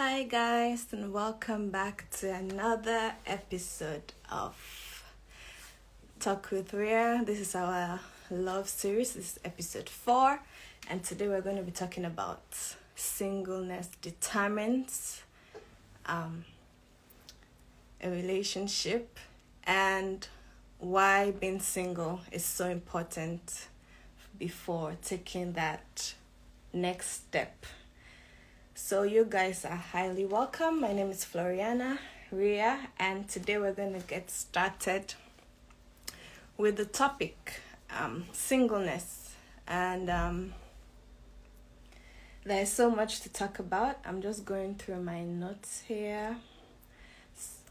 Hi, guys, and welcome back to another episode of Talk with Rhea. This is our love series. This is episode 4, and today we're going to be talking about singleness determines a relationship and why being single is so important before taking that next step. So you guys are highly welcome. My name is Floriana Rhea, and today we're going to get started with the topic singleness. And there's so much to talk about. I'm just going through my notes here.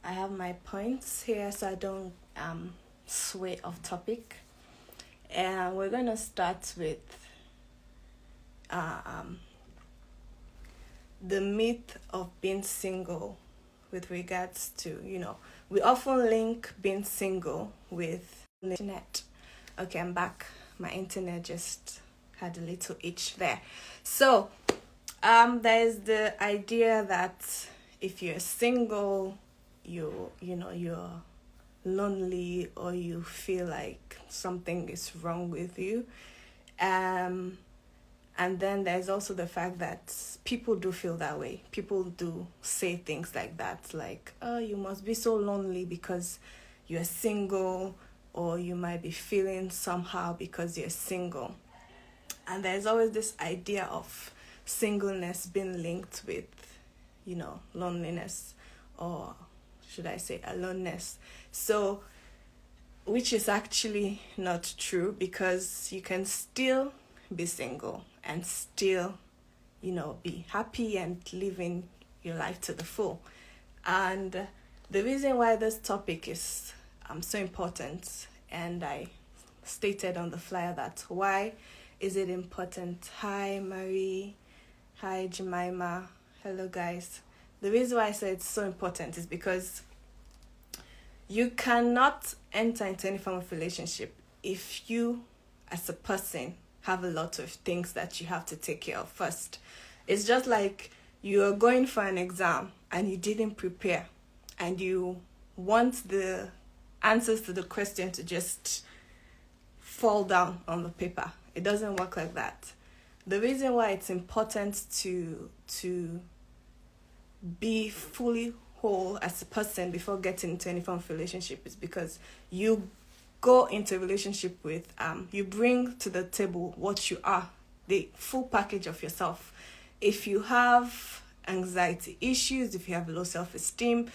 I have my points here so I don't sway off topic. And we're going to start with the myth of being single with regards to, we often link being single with the internet. Okay, I'm back. My internet just had a little itch there. So, there's the idea that if you're single, you're lonely or you feel like something is wrong with you. And then there's also the fact that people do feel that way. People do say things like that, like, oh, you must be so lonely because you're single, or you might be feeling somehow because you're single. And there's always this idea of singleness being linked with, loneliness, or should I say aloneness. So, which is actually not true, because you can still be single and still, be happy and living your life to the full. And the reason why this topic is so important, and I stated on the flyer that why is it important? Hi, Marie. Hi, Jemima. Hello, guys. The reason why I say it's so important is because you cannot enter into any form of relationship if you, as a person, have a lot of things that you have to take care of first. It's just like you're going for an exam and you didn't prepare, and you want the answers to the question to just fall down on the paper. It doesn't work like that. The reason why it's important to be fully whole as a person before getting into any form of relationship is because you go into a relationship with, you bring to the table what you are, the full package of yourself. If you have anxiety issues, if you have low self-esteem,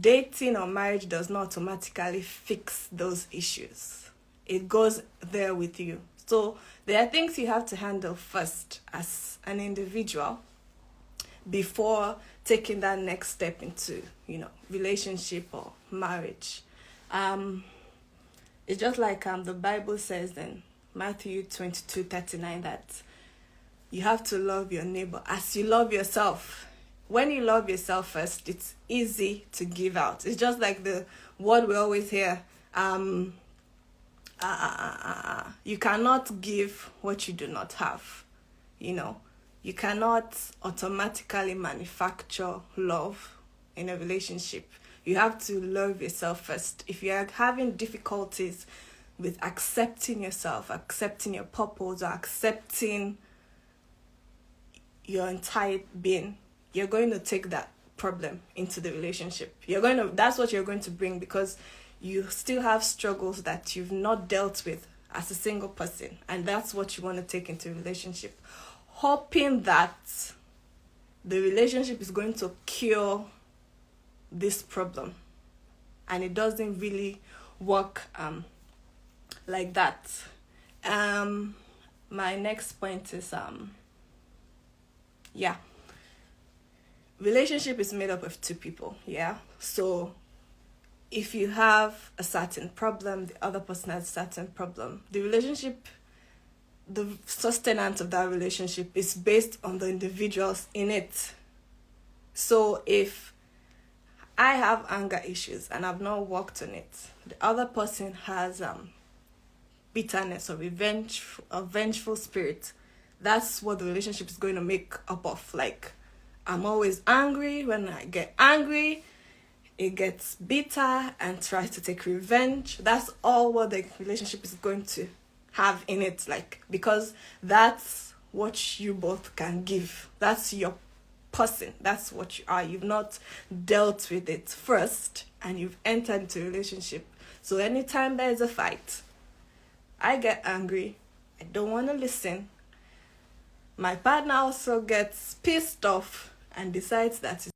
dating or marriage does not automatically fix those issues. It goes there with you. So there are things you have to handle first as an individual before taking that next step into, relationship or marriage. It's just like the Bible says in Matthew 22:39 that you have to love your neighbor as you love yourself. When you love yourself first, it's easy to give out. It's just like the word we always hear, you cannot give what you do not have. You cannot automatically manufacture love in a relationship. You have to love yourself first. If you are having difficulties with accepting yourself, accepting your purpose, or accepting your entire being, you're going to take that problem into the relationship. That's what you're going to bring, because you still have struggles that you've not dealt with as a single person, and that's what you want to take into a relationship, hoping that the relationship is going to cure this problem. And it doesn't really work like that. My next point is relationship is made up of two people. So if you have a certain problem, the other person has a certain problem, the relationship, the sustenance of that relationship is based on the individuals in it. So if I have anger issues and I've not worked on it, the other person has bitterness or vengeful spirit, that's what the relationship is going to make up of. Like, I'm always angry. When I get angry, it gets bitter and tries to take revenge. That's all what the relationship is going to have in it, like, because that's what you both can give. That's your person. That's what you are. You've not dealt with it first and you've entered into a relationship. So anytime there's a fight, I get angry. I don't want to listen. My partner also gets pissed off and decides that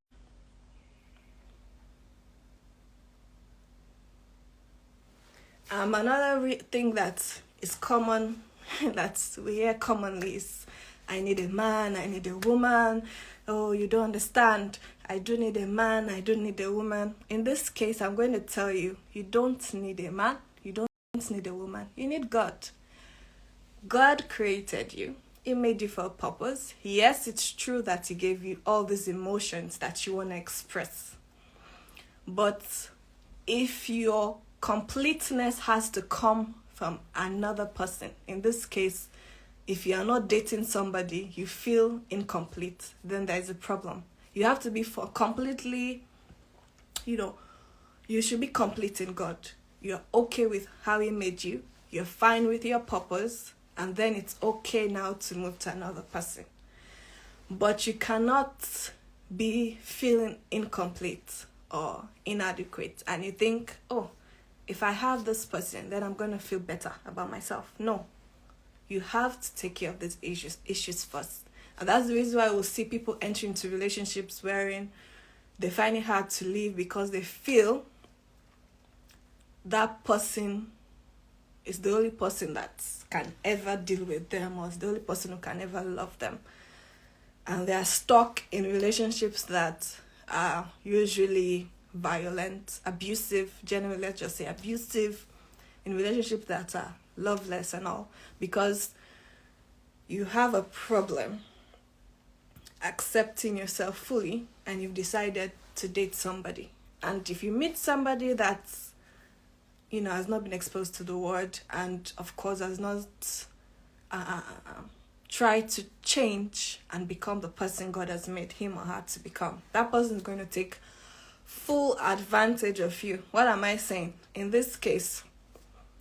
another thing that is common, that we hear commonly, is I need a man, I need a woman. Oh, you don't understand. I do need a man, I do need a woman. In this case, I'm going to tell you, you don't need a man, you don't need a woman. You need God. God created you. He made you for a purpose. Yes, it's true that He gave you all these emotions that you want to express. But if your completeness has to come from another person, in this case, if you are not dating somebody, you feel incomplete, then there is a problem. You have to be completely, you should be complete in God. You're okay with how He made you. You're fine with your purpose. And then it's okay now to move to another person. But you cannot be feeling incomplete or inadequate. And you think, oh, if I have this person, then I'm going to feel better about myself. No. You have to take care of these issues first. And that's the reason why we'll see people enter into relationships wherein they find it hard to leave because they feel that person is the only person that can ever deal with them, or is the only person who can ever love them. And they are stuck in relationships that are usually violent, abusive, generally let's just say abusive, in relationships that are loveless and all, because you have a problem accepting yourself fully and you've decided to date somebody. And if you meet somebody that's has not been exposed to the world and of course has not tried to change and become the person God has made him or her to become, that person is going to take full advantage of you. What am I saying? In this case,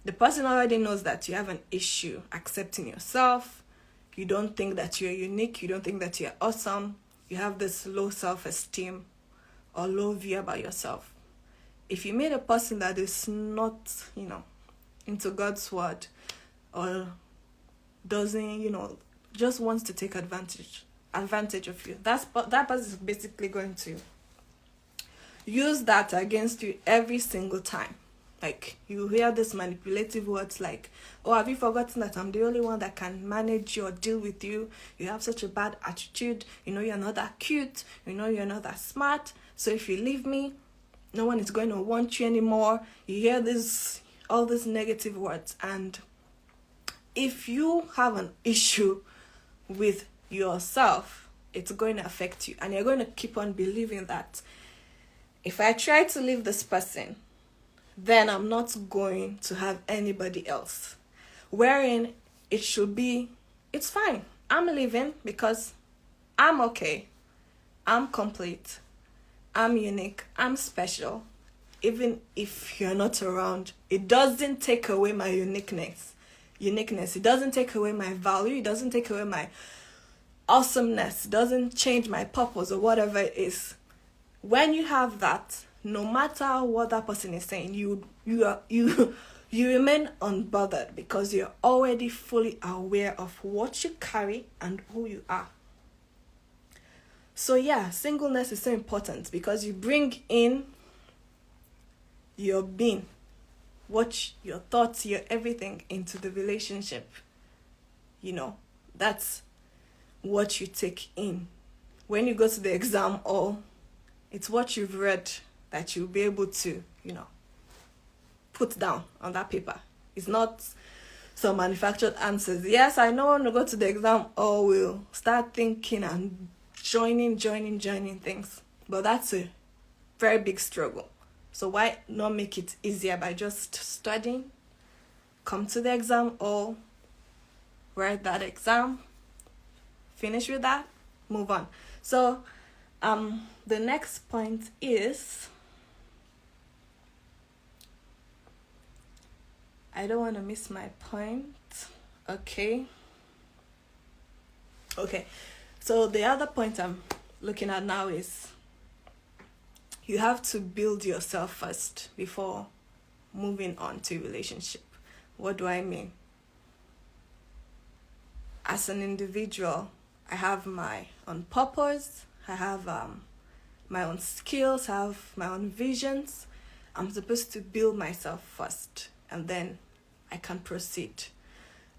the person already knows that you have an issue accepting yourself. You don't think that you're unique. You don't think that you're awesome. You have this low self-esteem or low view about yourself. If you meet a person that is not, into God's word or doesn't, just wants to take advantage of you, that person is basically going to use that against you every single time. Like, you hear this manipulative words like, oh, have you forgotten that I'm the only one that can manage you or deal with you? You have such a bad attitude. You're not that cute. You're not that smart. So if you leave me, no one is going to want you anymore. You hear all these negative words. And if you have an issue with yourself, it's going to affect you. And you're going to keep on believing that if I try to leave this person, then I'm not going to have anybody else. Wherein it should be, it's fine. I'm leaving because I'm okay. I'm complete. I'm unique. I'm special. Even if you're not around, it doesn't take away my uniqueness. It doesn't take away my value. It doesn't take away my awesomeness. It doesn't change my purpose or whatever it is. When you have that, no matter what that person is saying, you remain unbothered because you're already fully aware of what you carry and who you are. So yeah, singleness is so important because you bring in your being, your thoughts, your everything into the relationship. That's what you take in. When you go to the exam hall, it's what you've read that you'll be able to, put down on that paper. It's not some manufactured answers. Yes, I know when we go to the exam hall, we'll start thinking and joining things. But that's a very big struggle. So why not make it easier by just studying, come to the exam hall, write that exam, finish with that, move on. So The next point is, I don't want to miss my point. Okay. So the other point I'm looking at now is you have to build yourself first before moving on to relationship. What do I mean? As an individual, I have my own purpose. I have my own skills. I have my own visions. I'm supposed to build myself first, and then I can proceed.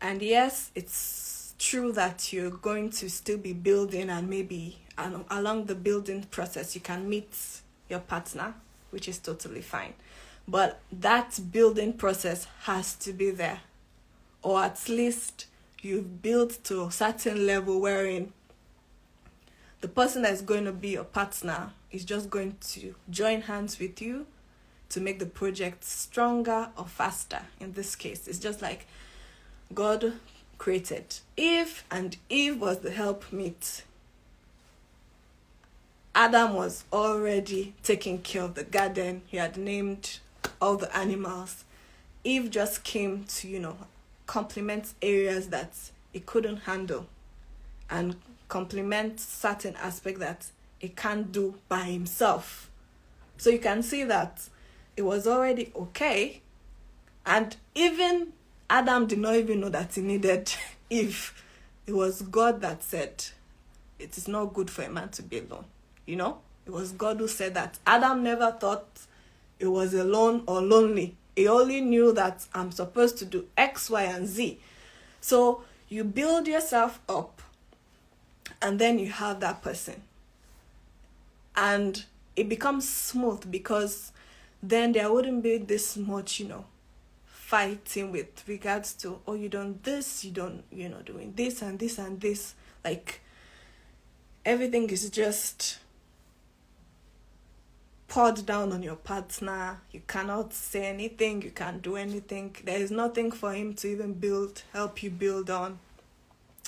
And yes, it's true that you're going to still be building, and maybe along the building process, you can meet your partner, which is totally fine. But that building process has to be there. Or at least you've built to a certain level wherein the person that's going to be your partner is just going to join hands with you to make the project stronger or faster. In this case, it's just like God created Eve, and Eve was the helpmeet. Adam was already taking care of the garden. He had named all the animals. Eve just came to, complement areas that it couldn't handle and complement certain aspects that it can't do by himself. So you can see that it was already okay. And even Adam did not even know that he needed Eve. It was God that said, it is not good for a man to be alone. It was God who said that. Adam never thought it was alone or lonely. He only knew that I'm supposed to do X, Y, and Z. So you build yourself up, and then you have that person. And it becomes smooth, because then there wouldn't be this much, fighting with regards to, you don't this, you don't, doing this and this and this. Like, everything is just poured down on your partner. You cannot say anything, you can't do anything. There is nothing for him to even help you build on.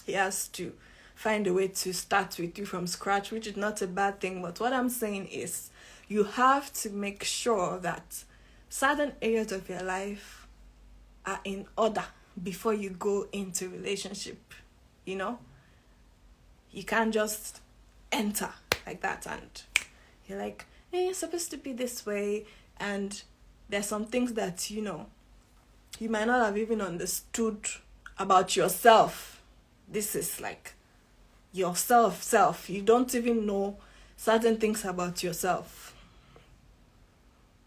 He has to find a way to start with you from scratch, which is not a bad thing. But what I'm saying is, you have to make sure that certain areas of your life are in order before you go into relationship. You can't just enter like that and you're like, you're supposed to be this way, and there's some things that you might not have even understood about yourself. This is like yourself. You don't even know certain things about yourself.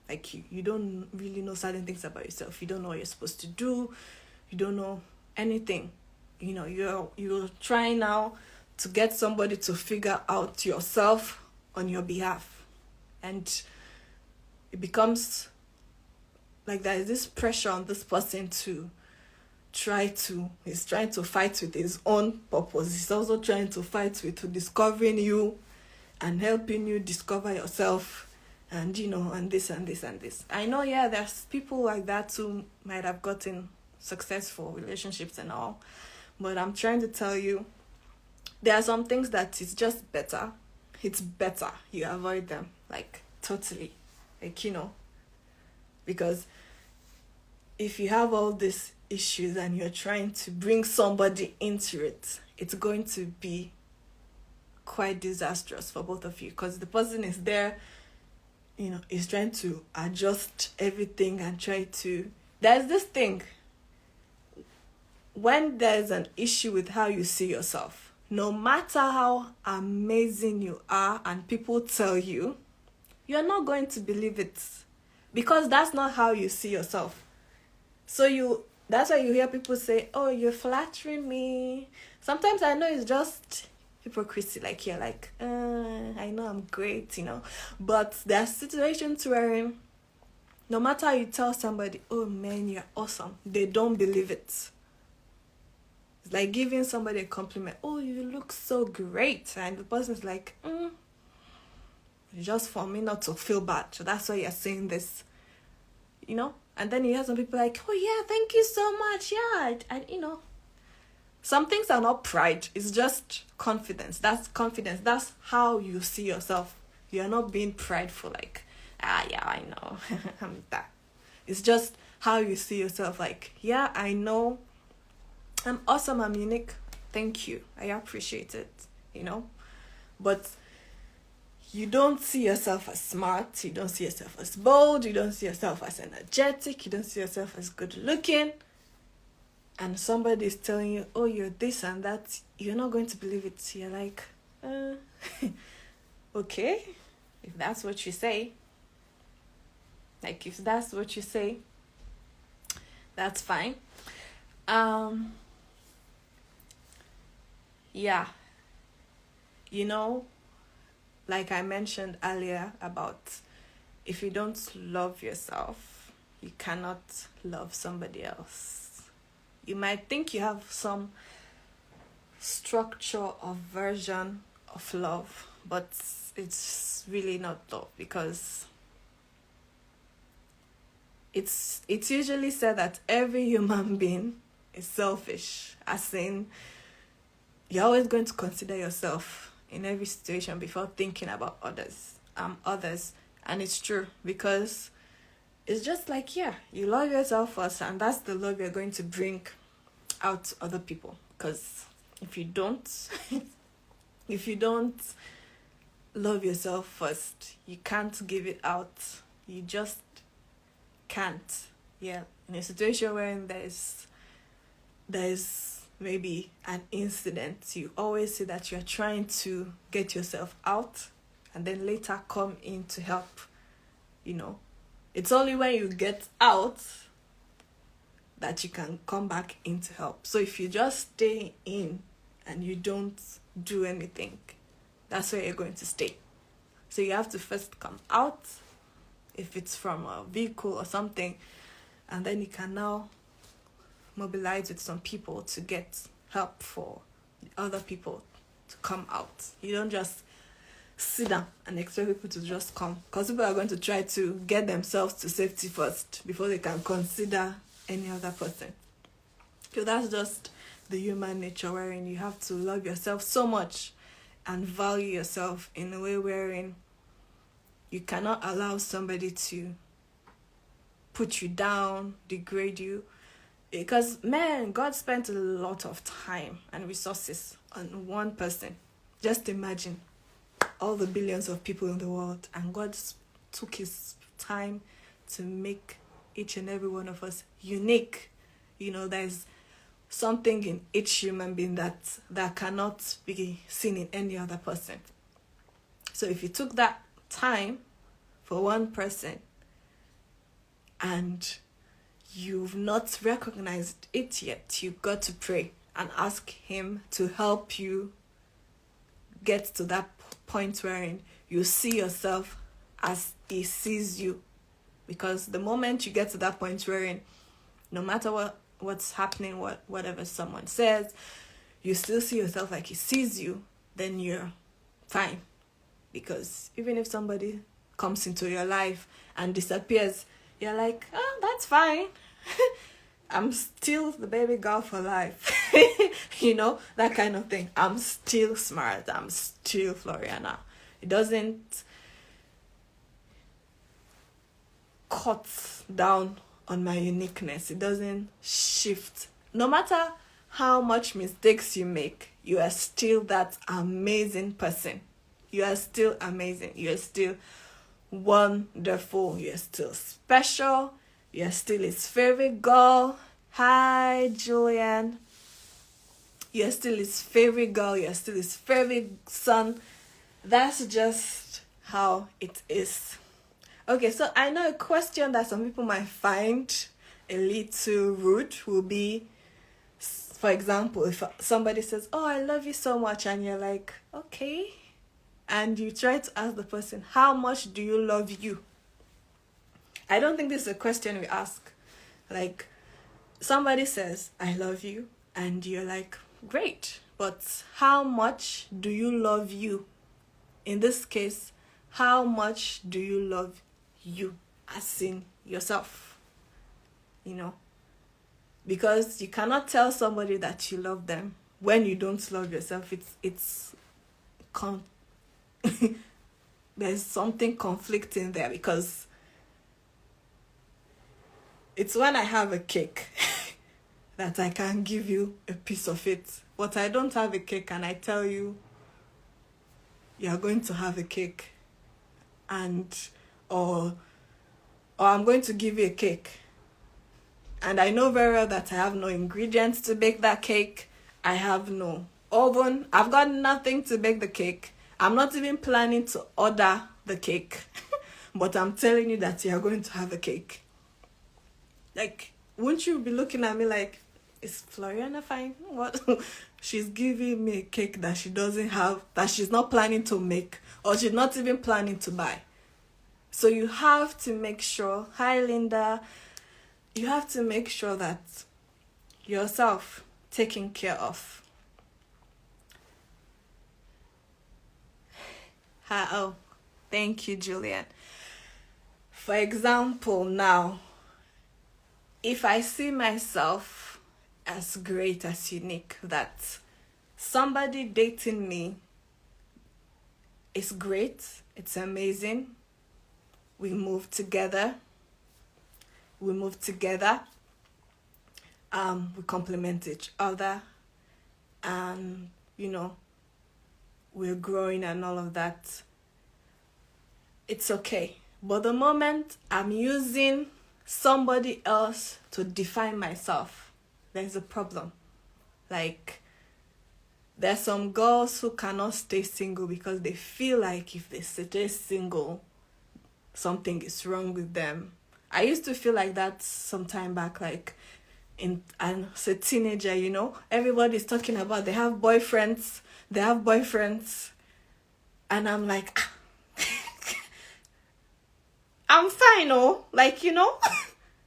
Like you don't really know certain things about yourself. You don't know what you're supposed to do. You don't know anything. You're trying now to get somebody to figure out yourself on your behalf. And it becomes like there is this pressure on this person to he's trying to fight with his own purpose. He's also trying to fight with discovering you and helping you discover yourself, and and this and this and this. I know, there's people like that who might have gotten successful relationships and all, but I'm trying to tell you, there are some things that it's just better. It's better you avoid them, like totally, because if you have all these issues and you're trying to bring somebody into it, it's going to be quite disastrous for both of you, because the person is there, is trying to adjust everything and there's this thing, when there's an issue with how you see yourself, no matter how amazing you are and people tell you, you're not going to believe it, because that's not how you see yourself. So that's why you hear people say, you're flattering me. Sometimes I know it's just hypocrisy, like you're like, I know I'm great, but there are situations where no matter how you tell somebody, oh man, you're awesome, they don't believe it. It's like giving somebody a compliment. Oh, you look so great. And the person's like, just for me not to feel bad. So that's why you're saying this, And then you hear some people like, oh yeah, thank you so much. Yeah, Some things are not pride, it's just confidence. That's confidence. That's how you see yourself. You're not being prideful, like, yeah, I know. I'm that. It's just how you see yourself, like, yeah, I know I'm awesome, I'm unique. Thank you. I appreciate it, But you don't see yourself as smart, you don't see yourself as bold, you don't see yourself as energetic, you don't see yourself as good looking. And somebody is telling you, oh, you're this and that, you're not going to believe it. You're like, okay, if that's what you say. Like, if that's what you say, that's fine. Yeah. Like I mentioned earlier about if you don't love yourself, you cannot love somebody else. You might think you have some structure or version of love, but it's really not love, because it's usually said that every human being is selfish, as in you're always going to consider yourself in every situation before thinking about others. And it's true, because it's just like, yeah, you love yourself first, and that's the love you're going to bring out to other people. Because if you don't love yourself first, you can't give it out. You just can't. Yeah, in a situation where there's maybe an incident, you always say that you're trying to get yourself out and then later come in to help. It's only when you get out that you can come back in to help. So if you just stay in and you don't do anything, that's where you're going to stay. So you have to first come out, if it's from a vehicle or something, and then you can now mobilize with some people to get help for other people to come out. You don't just sit down and expect people to just come, because people are going to try to get themselves to safety first before they can consider any other person. So that's just the human nature, wherein you have to love yourself so much and value yourself in a way wherein you cannot allow somebody to put you down, degrade you. Because, man, God spent a lot of time and resources on one person. Just imagine all the billions of people in the world, and God took his time to make each and every one of us unique. There's something in each human being that cannot be seen in any other person. So if you took that time for one person and you've not recognized it yet, you've got to pray and ask him to help you get to that point wherein you see yourself as he sees you. Because the moment you get to that point wherein no matter what's happening, whatever someone says, you still see yourself like he sees you, then you're fine. Because even if somebody comes into your life and disappears, you're like, oh, that's fine. I'm still the baby girl for life. That kind of thing. I'm still smart. I'm still Floriana. It doesn't cut down on my uniqueness. It doesn't shift. No matter how much mistakes you make, you are still that amazing person. You are still amazing. You are still wonderful. You are still special. You are still his favorite girl. Hi, Julian. You are still his favorite girl. You are still his favorite son. That's just how it is. Okay, so I know a question that some people might find a little rude will be, for example, if somebody says, oh, I love you so much, and you're like, okay. And you try to ask the person, how much do you love you? I don't think this is a question we ask. Like, somebody says, I love you, and you're like, great, but how much do you love you? In this case, how much do you love you, as in yourself? Because you cannot tell somebody that you love them when you don't love yourself, there's something conflicting there, because it's when I have a cake that I can give you a piece of it. But I don't have a cake and I tell you, you're going to have a cake, or I'm going to give you a cake, and I know very well that I have no ingredients to bake that cake. I have no oven. I've got nothing to bake the cake. I'm not even planning to order the cake. But I'm telling you that you're going to have a cake. Like, won't you be looking at me like, is Floriana fine? What? She's giving me a cake that she doesn't have, that she's not planning to make, or she's not even planning to buy. So you have to make sure, hi Linda, you have to make sure that yourself taken care of. Oh, thank you, Julian. For example, now, if I see myself as great, as unique, that somebody dating me is great, it's amazing, we move together, we complement each other, and, we're growing and all of that, it's okay. But the moment I'm using somebody else to define myself, there's a problem. Like, there's some girls who cannot stay single because they feel like if they stay single, something is wrong with them. I used to feel like that some time back, like as a teenager, everybody's talking about they have boyfriends, and I'm like, I'm fine,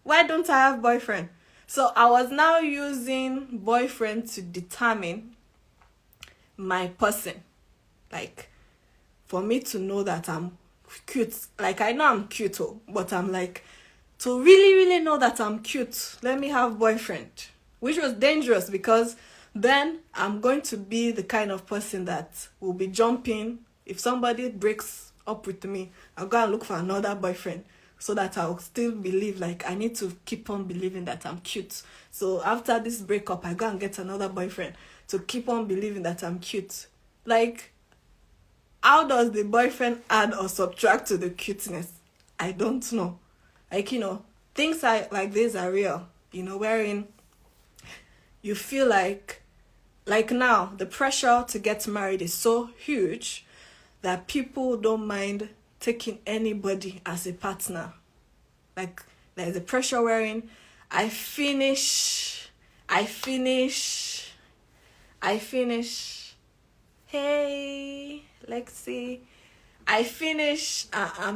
why don't I have boyfriend? So I was now using boyfriend to determine my person. Like, for me to know that I'm cute. Like, I know I'm cute, but I'm like, to really, really know that I'm cute, let me have boyfriend. Which was dangerous, because then I'm going to be the kind of person that will be jumping. If somebody breaks up with me, I'll go and look for another boyfriend, so that I'll still believe, like, I need to keep on believing that I'm cute. So after this breakup, I go and get another boyfriend to keep on believing that I'm cute. Like, how does the boyfriend add or subtract to the cuteness? I don't know. Like, things like this are real, wherein you feel like now, the pressure to get married is so huge that people don't mind taking anybody as a partner. Like, there's a pressure wherein I finish. Hey, Lexi. I finish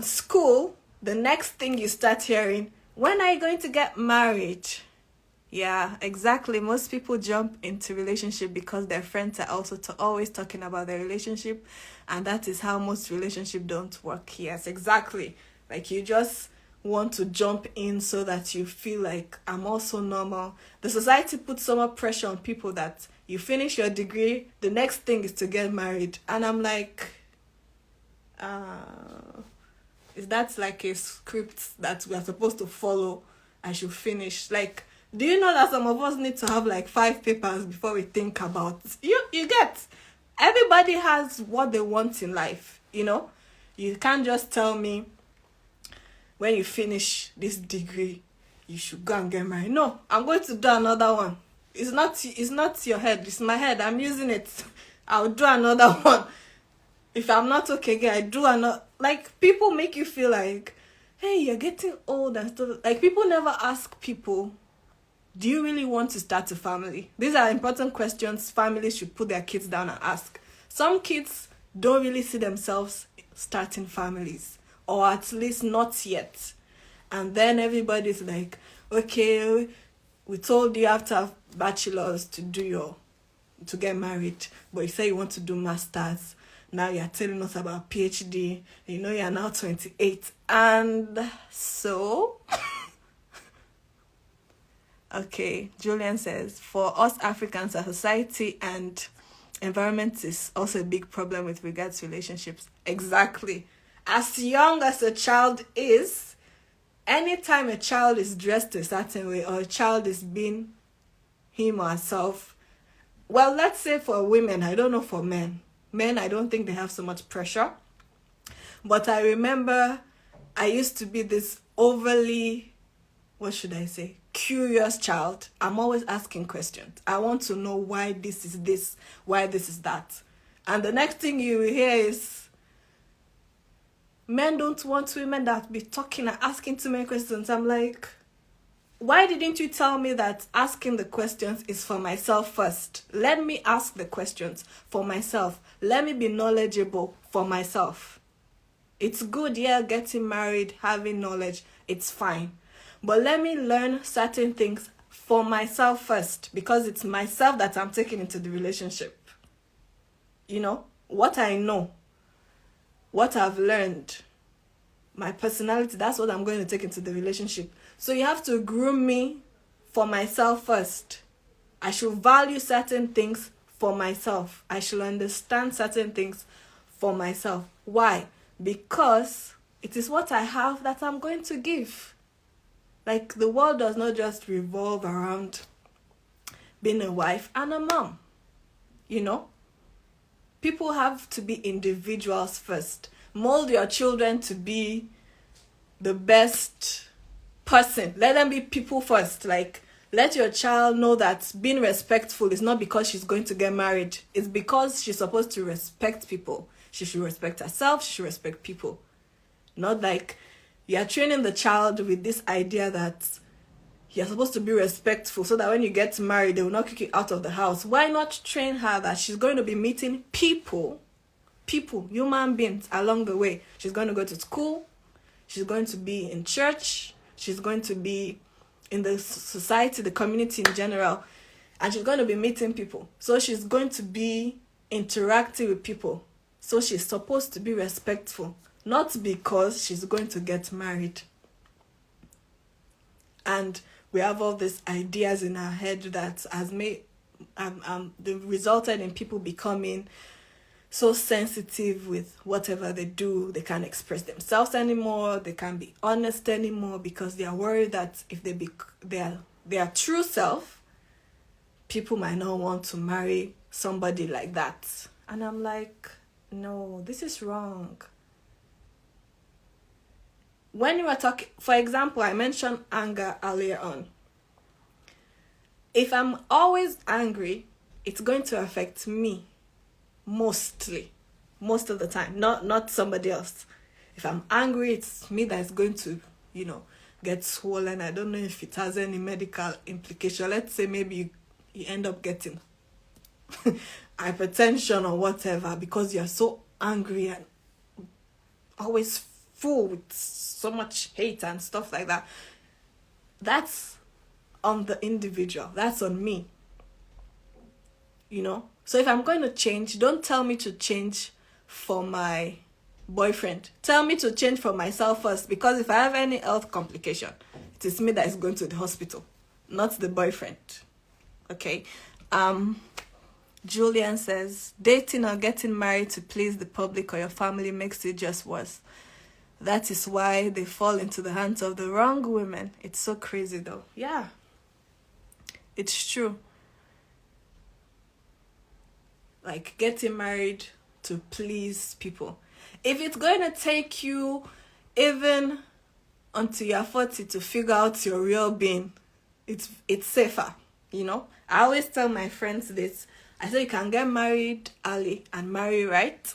school. The next thing you start hearing, when are you going to get married? Yeah, exactly. Most people jump into relationship because their friends are also always talking about their relationship, and that is how most relationships don't work. Yes, exactly. Like, you just want to jump in so that you feel like I'm also normal. The society puts so much pressure on people that you finish your degree, the next thing is to get married. And I'm like, is that like a script that we are supposed to follow? I should finish. Like, do you know that some of us need to have like 5 papers before we think about you get? Everybody has what they want in life, You can't just tell me when you finish this degree, you should go and get married. No, I'm going to do another one. It's not your head, it's my head. I'm using it. I'll do another one. If I'm not okay again, I do another. Like, people make you feel like, hey, you're getting old and stuff. Like, people never ask people, do you really want to start a family? These are important questions families should put their kids down and ask. Some kids don't really see themselves starting families, or at least not yet. And then everybody's like, okay, we told you after bachelor's to get married, but you say you want to do masters. Now you're telling us about PhD. You're now 28. And so Okay, Julian says, for us Africans, our society and environment is also a big problem with regards to relationships. Exactly. As young as a child is, anytime a child is dressed a certain way or a child is being him or herself, well, let's say for women, I don't know for men. Men, I don't think they have so much pressure. But I remember I used to be this overly, what should I say, curious child. I'm always asking questions. I want to know why this is this, why this is that. And the next thing you hear is, men don't want women that be talking and asking too many questions. I'm like, why didn't you tell me that asking the questions is for myself first? Let me ask the questions for myself. Let me be knowledgeable for myself. It's good, yeah, getting married, having knowledge, it's fine. But let me learn certain things for myself first, because it's myself that I'm taking into the relationship. You know, what I know, what I've learned, my personality, that's what I'm going to take into the relationship. So you have to groom me for myself first. I should value certain things for myself. I should understand certain things for myself. Why? Because it is what I have that I'm going to give. Like, the world does not just revolve around being a wife and a mom. You know? People have to be individuals first. Mold your children to be the best person. Let them be people first. Like, let your child know that being respectful is not because she's going to get married. It's because she's supposed to respect people. She should respect herself. She should respect people. Not like you're training the child with this idea that you're supposed to be respectful so that when you get married, they will not kick you out of the house. Why not train her that she's going to be meeting people, human beings along the way? She's going to go to school. She's going to be in church. She's going to be in the society, the community in general. And she's going to be meeting people. So she's going to be interacting with people. So she's supposed to be respectful. Not because she's going to get married. And we have all these ideas in our head that has made, they resulted in people becoming so sensitive with whatever they do. They can't express themselves anymore. They can't be honest anymore because they are worried that if they be their true self, people might not want to marry somebody like that. And I'm like, no, this is wrong. When you were talking, for example, I mentioned anger earlier on. If I'm always angry, it's going to affect me mostly, most of the time, not somebody else. If I'm angry, it's me that's going to, get swollen. I don't know if it has any medical implication. Let's say maybe you end up getting hypertension or whatever because you're so angry and always full with so much hate and stuff like that. That's on the individual. That's on me. So if I'm going to change, don't tell me to change for my boyfriend. Tell me to change for myself first, because if I have any health complication, it is me that is going to the hospital, not the boyfriend. Okay. Julian says, dating or getting married to please the public or your family makes it just worse. That is why they fall into the hands of the wrong women. It's so crazy though. Yeah. It's true. Like, getting married to please people. If it's going to take you even until you're 40 to figure out your real being, it's safer, I always tell my friends this. I say you can get married early and marry right.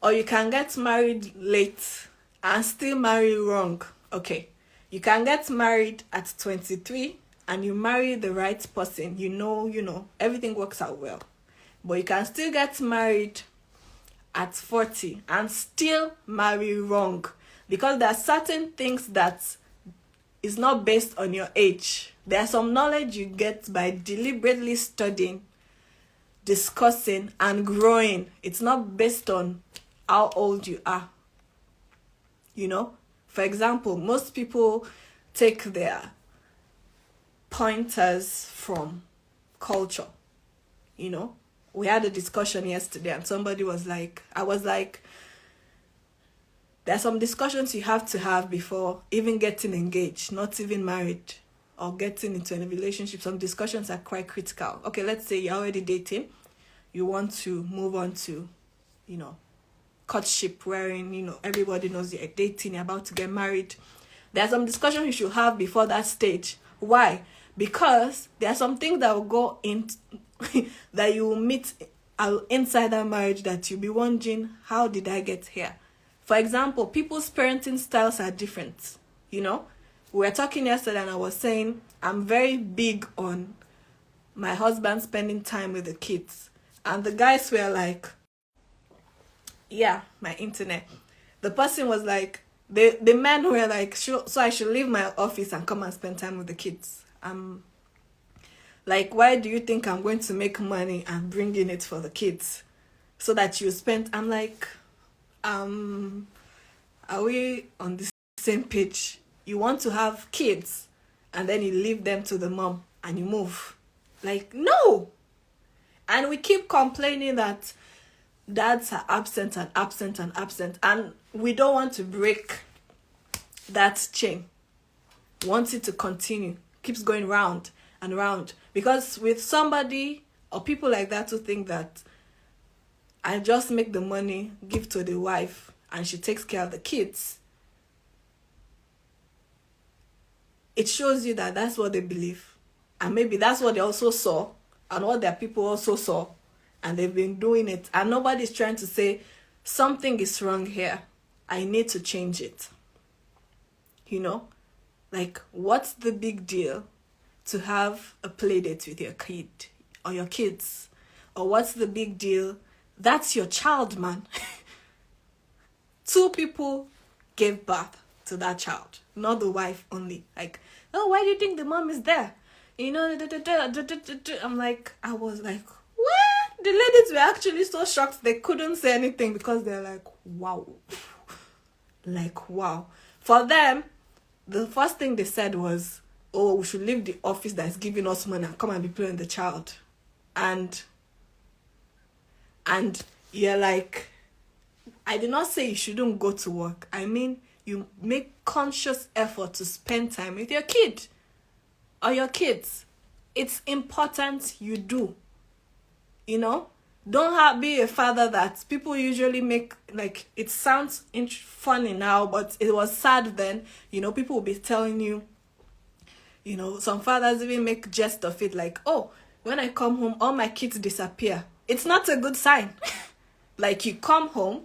Or you can get married late and still marry wrong. Okay. You can get married at 23 and you marry the right person. Everything works out well. But you can still get married at 40 and still marry wrong. Because there are certain things that is not based on your age. There's some knowledge you get by deliberately studying, discussing, and growing. It's not based on how old you are. For example, most people take their pointers from culture. You know, we had a discussion yesterday, and somebody was like, I was like, there are some discussions you have to have before even getting engaged, not even married or getting into a relationship. Some discussions are quite critical. Okay, let's say you're already dating. You want to move on to, you know, courtship, wherein, you know, everybody knows you're dating, you're about to get married. There are some discussions you should have before that stage. Why? Because there are some things that will go in that you will meet inside that marriage that you'll be wondering, how did I get here? For example, people's parenting styles are different. You know, we were talking yesterday and I was saying I'm very big on my husband spending time with the kids. And the guys were like, yeah, my internet. The person was like, the men were like, so I should leave my office and come and spend time with the kids. Like, why do you think I'm going to make money and bringing it for the kids so that you spend? I'm like, are we on the same page? You want to have kids and then you leave them to the mom and you move. Like, no. And we keep complaining that dads are absent and absent and absent, and we don't want to break that chain. Want it to continue. Keeps going round and round. Because with somebody or people like that who think that I just make the money, give to the wife, and she takes care of the kids, it shows you that that's what they believe. And maybe that's what they also saw, and what their people also saw, and they've been doing it. And nobody's trying to say, something is wrong here. I need to change it. You know? Like, what's the big deal to have a play date with your kid or your kids? Or what's the big deal? That's your child, man. 2 people gave birth to that child, not the wife only. Like, oh, why do you think the mom is there? You know, I was like, what? The ladies were actually so shocked they couldn't say anything because they're like, wow. Like, wow. For them, the first thing they said was, oh, we should leave the office that's giving us money and come and be playing with the child. And you're like, I did not say you shouldn't go to work. I mean, you make conscious effort to spend time with your kid or your kids. It's important you do. You know? Don't be a father that people usually make, like, it sounds funny now, but it was sad then. You know, people will be telling you, you know, some fathers even make jest of it, like, oh, when I come home, all my kids disappear. It's not a good sign. Like, you come home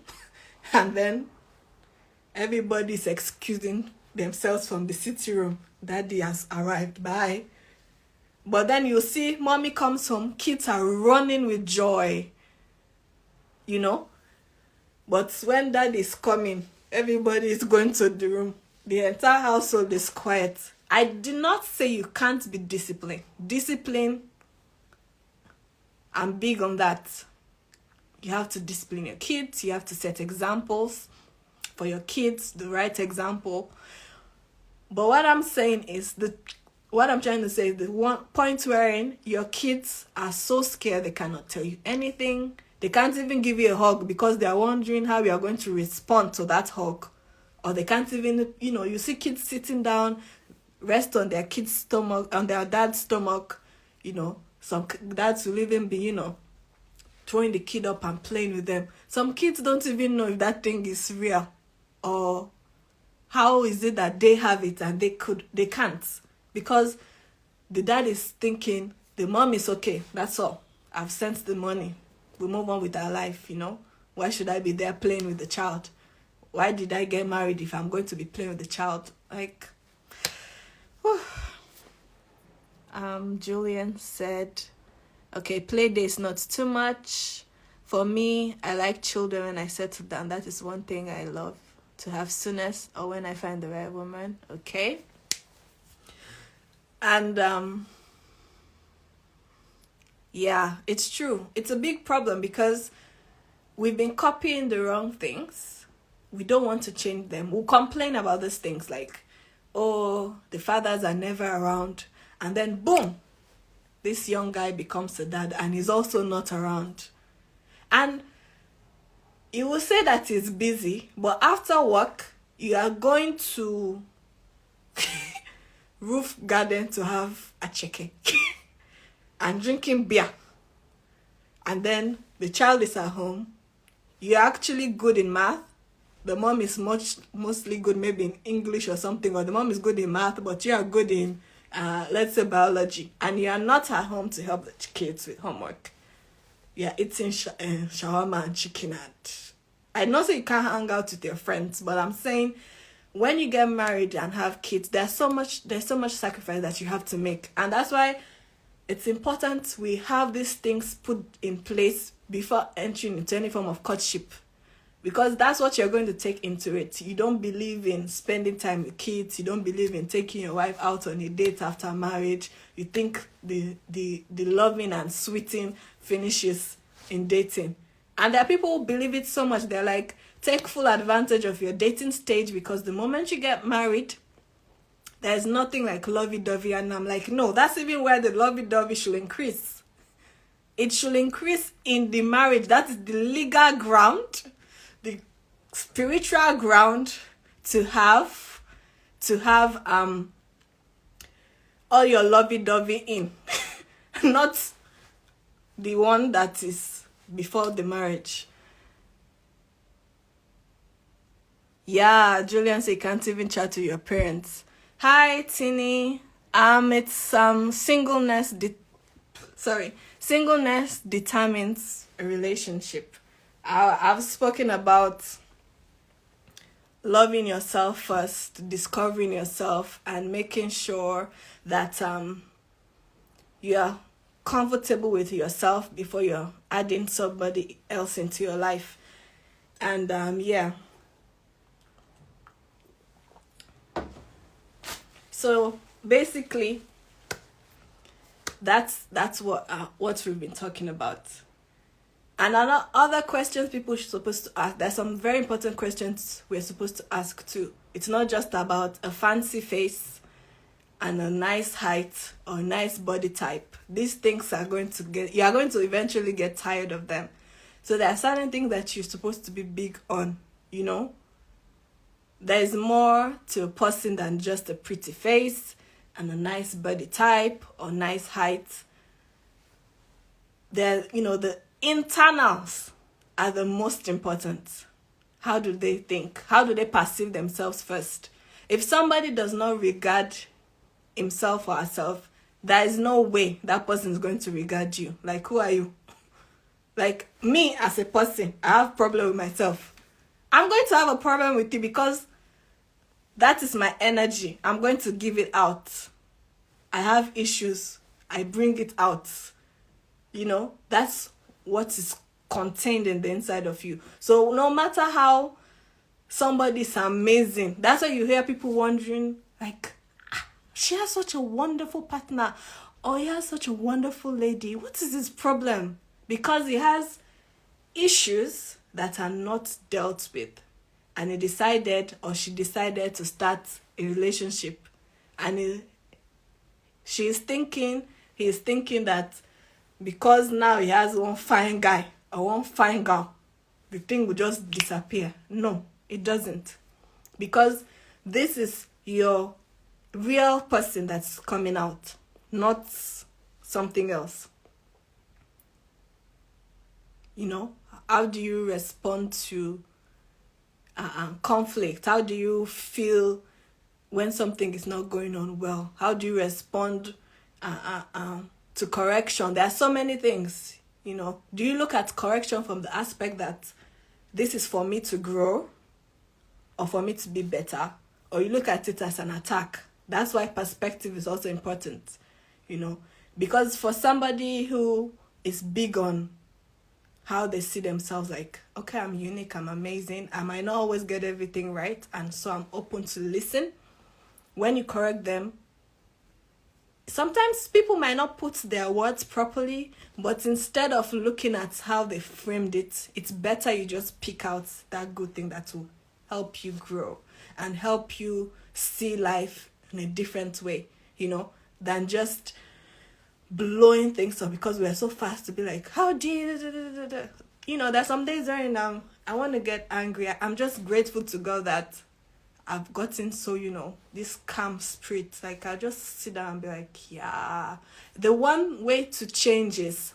and then everybody's excusing themselves from the sitting room. Daddy has arrived. Bye. But then you see, mommy comes home, kids are running with joy. You know? But when dad is coming, everybody is going to the room. The entire household is quiet. I did not say you can't be disciplined. Discipline, I'm big on that. You have to discipline your kids. You have to set examples for your kids, the right example. But what I'm saying is, what I'm trying to say is the one point wherein your kids are so scared they cannot tell you anything. They can't even give you a hug because they are wondering how you are going to respond to that hug. Or they can't even, you know, you see kids sitting down, rest on their kid's stomach, on their dad's stomach. You know, some dads will even be, you know, throwing the kid up and playing with them. Some kids don't even know if that thing is real. Or how is it that they have it and they can't. Because the dad is thinking, the mom is okay, that's all. I've sent the money. We move on with our life, you know. Why should I be there playing with the child? Why did I get married if I'm going to be playing with the child? Like, whew. Julian said, okay, play days not too much. For me, I like children when I settle down. That is one thing I love. To have soonest or when I find the right woman. Okay. And yeah, it's true. It's a big problem because we've been copying the wrong things. We don't want to change them. We'll complain about these things like, oh, the fathers are never around. And then boom, this young guy becomes a dad and he's also not around. And you will say that he's busy, but after work, you are going to roof garden to have a chicken and drinking beer. And then the child is at home. You're actually good in math. The mom is mostly good maybe in English or something, or the mom is good in math, but you are good in, let's say, biology. And you are not at home to help the kids with homework. You're eating shawarma and chicken. And I know so you can't hang out with your friends, but I'm saying when you get married and have kids, there's so much sacrifice that you have to make. And that's why it's important we have these things put in place before entering into any form of courtship, because that's what you're going to take into it. You don't believe in spending time with kids. You don't believe in taking your wife out on a date after marriage. You think the loving and sweeting finishes in dating. And there are people who believe it so much. They're like, take full advantage of your dating stage, because the moment you get married, there's nothing like lovey-dovey. And I'm like, no, that's even where the lovey-dovey should increase. It should increase in the marriage. That is the legal ground, the spiritual ground to have all your lovey-dovey in. Not the one that is before the marriage. Yeah, Julian said you can't even chat to your parents. Hi, Tini. It's singleness determines a relationship. I've spoken about loving yourself first, discovering yourself, and making sure that you are comfortable with yourself before you're adding somebody else into your life. And yeah. So basically, that's what we've been talking about. And other questions people are supposed to ask. There's some very important questions we're supposed to ask too. It's not just about a fancy face and a nice height or a nice body type. These things you are going to eventually get tired of them. So there are certain things that you're supposed to be big on, you know. There's more to a person than just a pretty face and a nice body type or nice height. The internals are the most important. How do they think? How do they perceive themselves first? If somebody does not regard himself or herself, there is no way that person is going to regard you. Like, who are you? Like, me as a person, I have a problem with myself. I'm going to have a problem with you because that is my energy. I'm going to give it out. I have issues. I bring it out. You know, that's what is contained in the inside of you. So no matter how somebody is amazing, that's why you hear people wondering, like, she has such a wonderful partner, or he has such a wonderful lady. What is his problem? Because he has issues that are not dealt with. And he decided, or she decided, to start a relationship. And he's thinking that because now he has one fine guy or one fine girl, the thing will just disappear. No, it doesn't. Because this is your real person that's coming out, not something else. You know, how do you respond to conflict? How do you feel when something is not going on well? How do you respond to correction? There are so many things, you know. Do you look at correction from the aspect that this is for me to grow or for me to be better? Or you look at it as an attack? That's why perspective is also important, you know. Because for somebody who is big on how they see themselves, like, okay, I'm unique, I'm amazing, I might not always get everything right, and so I'm open to listen. When you correct them, sometimes people might not put their words properly, but instead of looking at how they framed it, it's better you just pick out that good thing that will help you grow and help you see life in a different way, you know. than just blowing things up, because we're so fast to be like, how do you, you know, there's some days where I want to get angry. I'm just grateful to God that I've gotten so, you know, this calm spirit. Like, I'll just sit down and be like, yeah. The one way to change is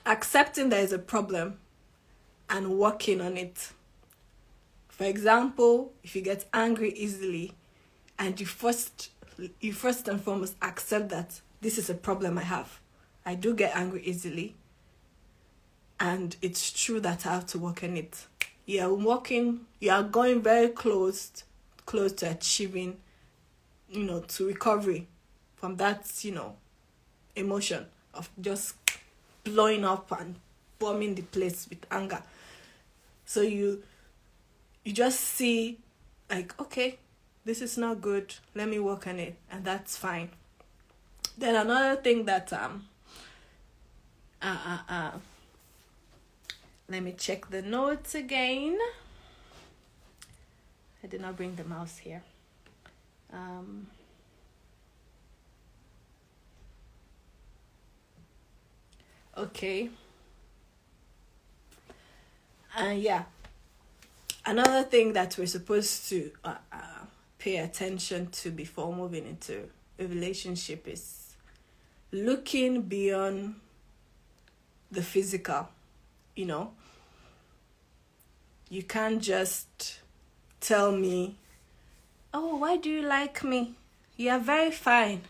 accepting there is a problem and working on it. For example, if you get angry easily and you first and foremost accept that this is a problem I have. I do get angry easily, and it's true that I have to work on it. You are going very close to achieving, you know, to recovery from that, you know, emotion of just blowing up and bombing the place with anger. So you just see, like, okay, this is not good, let me work on it, and that's fine. Then another thing that let me check the notes again. I did not bring the mouse here. Okay. Yeah. Another thing that we're supposed to pay attention to before moving into a relationship is looking beyond the physical. You know, you can't just tell me, oh, why do you like me? You are very fine.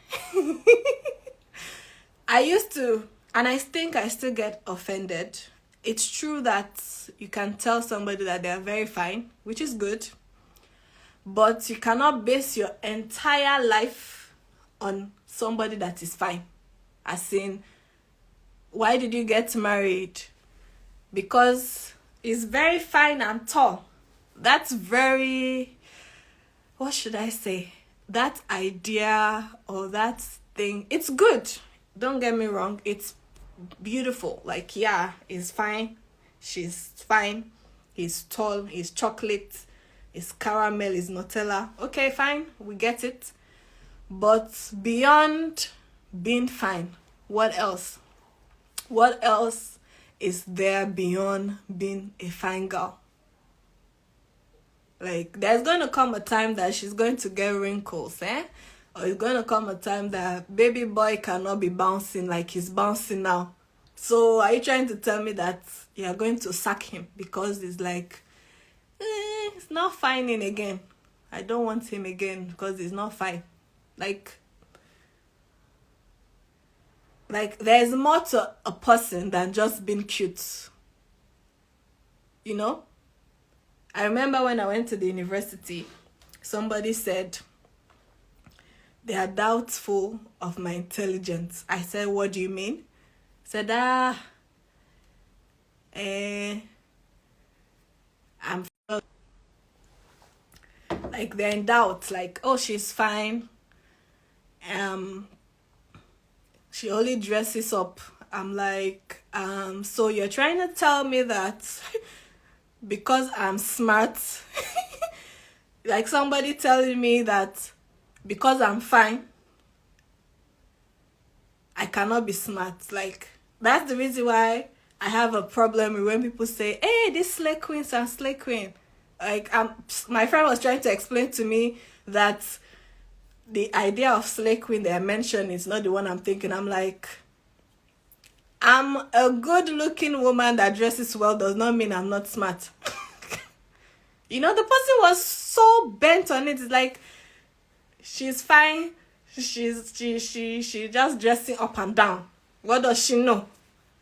I used to, and I think I still get offended. It's true that you can tell somebody that they are very fine, which is good, but you cannot base your entire life on somebody that is fine. As in, why did you get married? Because he's very fine and tall. That's very, what should I say? That idea or that thing, it's good. Don't get me wrong. It's beautiful. Like, yeah, he's fine. She's fine. He's tall. He's chocolate. He's caramel. He's Nutella. Okay, fine. We get it. But beyond being fine, what else? What else is there beyond being a fine girl? Like, there's going to come a time that she's going to get wrinkles, or it's going to come a time that baby boy cannot be bouncing like he's bouncing now. So are you trying to tell me that you're going to sack him because it's like, it's not fine again. I don't want him again because he's not fine. Like there's more to a person than just being cute. You know? I remember when I went to the university, somebody said they are doubtful of my intelligence. I said, what do you mean? Said, I'm like, they're in doubt, like, oh, she's fine. She only dresses up. I'm like, so you're trying to tell me that because I'm smart, like somebody telling me that because I'm fine, I cannot be smart. Like, that's the reason why I have a problem with when people say, hey, this slay queens and slay queen. Like, my friend was trying to explain to me that the idea of slay queen that I mentioned is not the one I'm thinking. I'm like, I'm a good looking woman that dresses well does not mean I'm not smart. You know, the person was so bent on it. It's like, she's fine. She just dressing up and down. What does she know?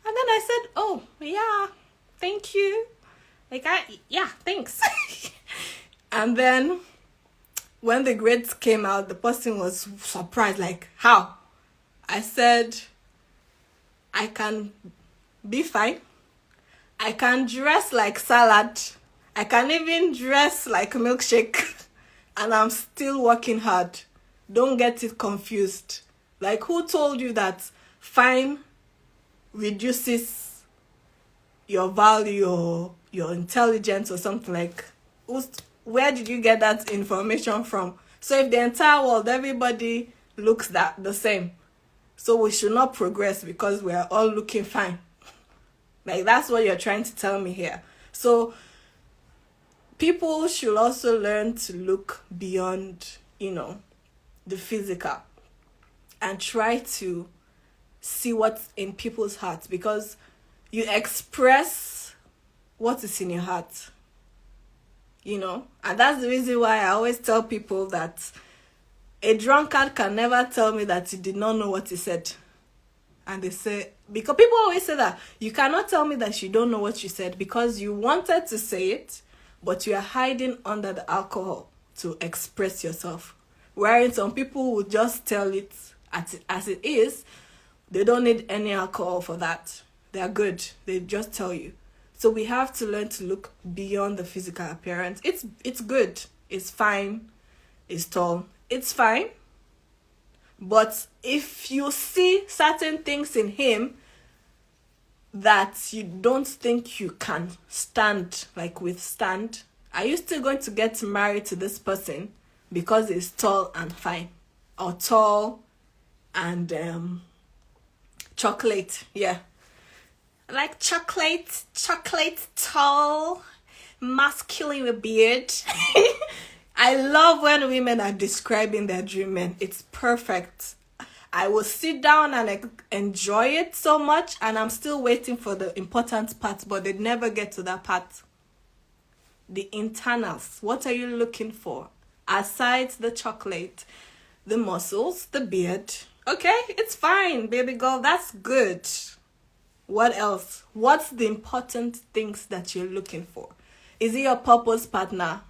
And then I said, oh, yeah, thank you. Like, yeah, thanks. And then when the grades came out, the person was surprised, like, how? I said, I can be fine. I can dress like salad. I can even dress like a milkshake. And I'm still working hard. Don't get it confused. Like, who told you that fine reduces your value or your intelligence or something? Like, where did you get that information from? So if the entire world, everybody looks the same. So we should not progress because we are all looking fine. Like, that's what you're trying to tell me here. So people should also learn to look beyond, the physical, and try to see what's in people's hearts, because you express what is in your heart, and that's the reason why I always tell people that a drunkard can never tell me that he did not know what he said. And they say, because people always say that you cannot tell me that you don't know what you said because you wanted to say it, but you are hiding under the alcohol to express yourself. Whereas some people will just tell it as it is. They don't need any alcohol for that. They are good. They just tell you. So we have to learn to look beyond the physical appearance. It's good. It's fine. It's tall. It's fine. But if you see certain things in him that you don't think you can withstand, are you still going to get married to this person because he's tall and fine? Or tall and chocolate? Yeah. Like chocolate, tall, masculine with beard. I love when women are describing their dream men. It's perfect. I will sit down and enjoy it so much, and I'm still waiting for the important part, but they never get to that part. The internals. What are you looking for? Aside the chocolate, the muscles, the beard. Okay, it's fine, baby girl. That's good. What else? What's the important things that you're looking for? Is he your purpose partner?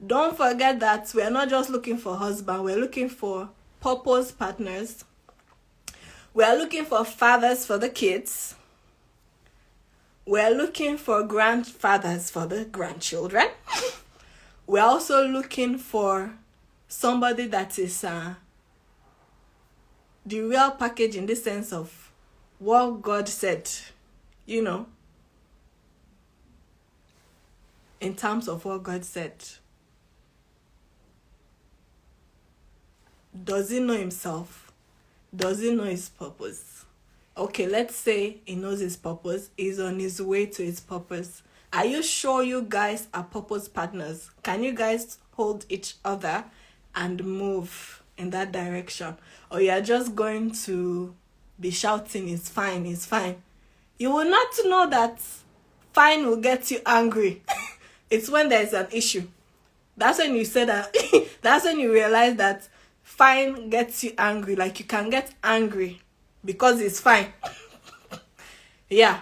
Don't forget that we're not just looking for husband, we're looking for purpose partners. We're looking for fathers for the kids. We're looking for grandfathers for the grandchildren. We're also looking for somebody that is the real package in the sense of what God said, in terms of what God said. Does he know himself? Does he know his purpose? Okay, let's say he knows his purpose. He's on his way to his purpose. Are you sure you guys are purpose partners? Can you guys hold each other and move in that direction? Or you are just going to be shouting, it's fine, it's fine. You will not know that fine will get you angry. It's when there's an issue. That's when you say that. That's when you realize that fine gets you angry. Like, you can get angry because it's fine. Yeah,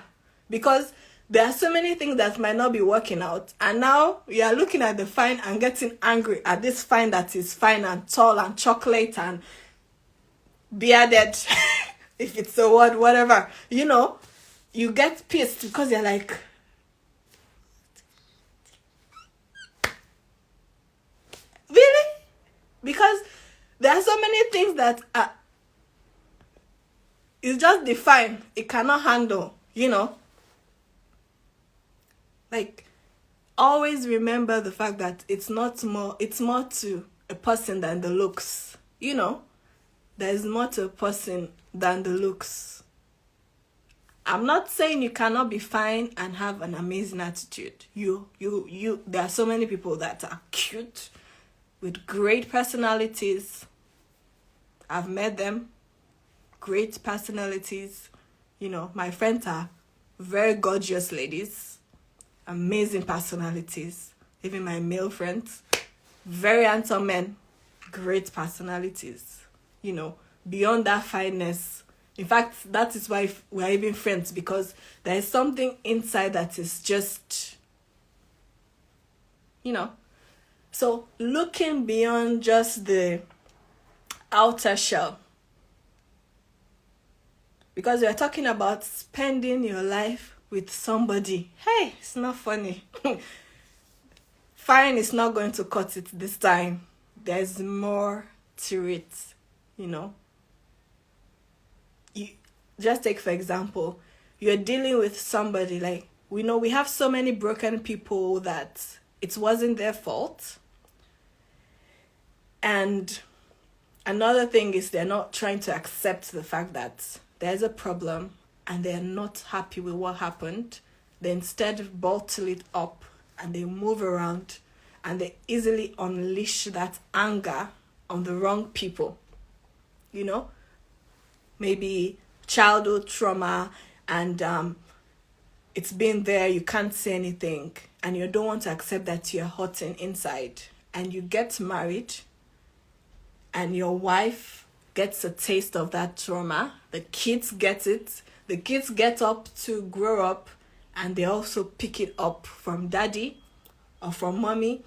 because there are so many things that might not be working out, and now you are looking at the fine and getting angry at this fine that is fine and tall and chocolate and bearded. If it's a word, whatever, you get pissed because you're like, really? Because there are so many things that it's just the fine it cannot handle, Like, always remember the fact that it's more to a person than the looks. There's more to a person than the looks. I'm not saying you cannot be fine and have an amazing attitude. There are so many people that are cute with great personalities. I've met them. Great personalities. My friends are very gorgeous ladies. Amazing personalities. Even my male friends. Very handsome men. Great personalities. Beyond that fineness. In fact, that is why we're even friends, because there is something inside that is just, So looking beyond just the outer shell. Because we're talking about spending your life with somebody. Hey, it's not funny. Fine is not going to cut it this time. There's more to it, You just take, for example, you're dealing with somebody, like, we have so many broken people that it wasn't their fault. And another thing is they're not trying to accept the fact that there's a problem and they're not happy with what happened. They instead bottle it up and they move around and they easily unleash that anger on the wrong people. You know, maybe childhood trauma, and it's been there, you can't say anything, and you don't want to accept that you're hurting inside. And you get married, and your wife gets a taste of that trauma. The kids get it. The kids get up to grow up, and they also pick it up from daddy or from mommy.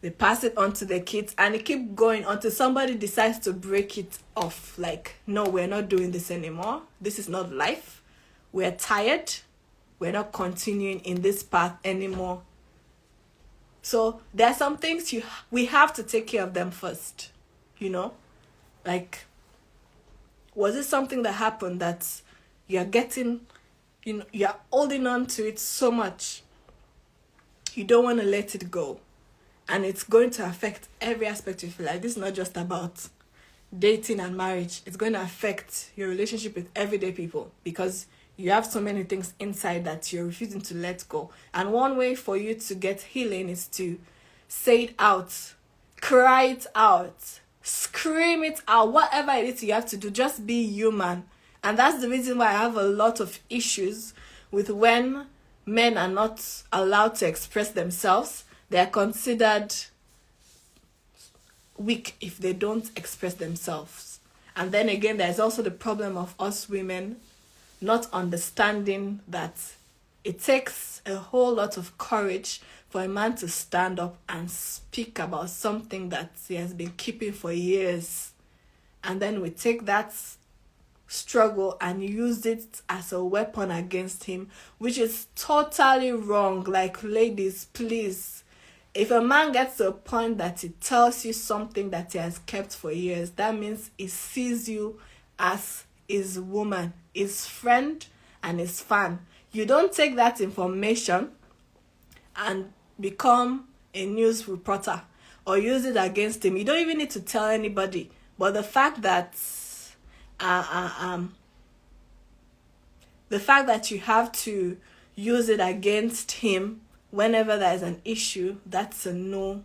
They pass it on to the kids, and it keep going until somebody decides to break it off. Like, no, we're not doing this anymore. This is not life. We're tired. We're not continuing in this path anymore. So there are some things we have to take care of them first. You know, like, was it something that happened that you're getting, you're holding on to it so much, you don't want to let it go, and it's going to affect every aspect of your life. This is not just about dating and marriage. It's going to affect your relationship with everyday people, because you have so many things inside that you're refusing to let go. And one way for you to get healing is to say it out, cry it out, scream it out, whatever it is you have to do. Just be human. And that's the reason why I have a lot of issues with when men are not allowed to express themselves. They are considered weak if they don't express themselves. And then again, there's also the problem of us women not understanding that it takes a whole lot of courage for a man to stand up and speak about something that he has been keeping for years. And then we take that struggle and use it as a weapon against him, which is totally wrong. Like, ladies, please, if a man gets to a point that he tells you something that he has kept for years, that means he sees you as his woman, his friend, and his fan. You don't take that information and become a news reporter or use it against him. You don't even need to tell anybody. But the fact that you have to use it against him whenever there is an issue, that's a no.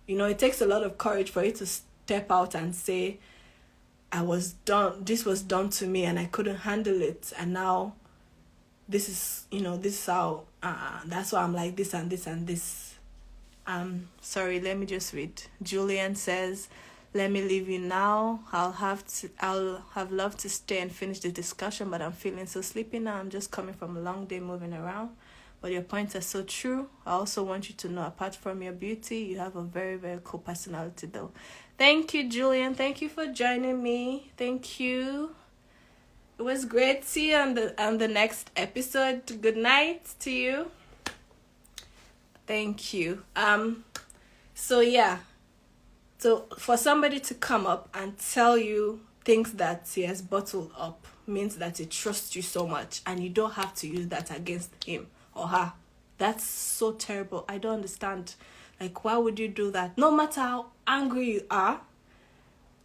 It takes a lot of courage for you to step out and say, this was done to me and I couldn't handle it, and now this is how, that's why I'm like this and this and this. Sorry, let me just read. Julian says, let me leave you now. I'll have loved to stay and finish the discussion, but I'm feeling so sleepy now. I'm just coming from a long day moving around. But your points are so true. I also want you to know, apart from your beauty, you have a very, very cool personality though. Thank you, Julian. Thank you for joining me. Thank you. It was great. See you on the next episode. Good night to you. Thank you. So for somebody to come up and tell you things that he has bottled up means that he trusts you so much, and you don't have to use that against him or her. That's so terrible. I don't understand. Like, why would you do that? No matter how angry you are,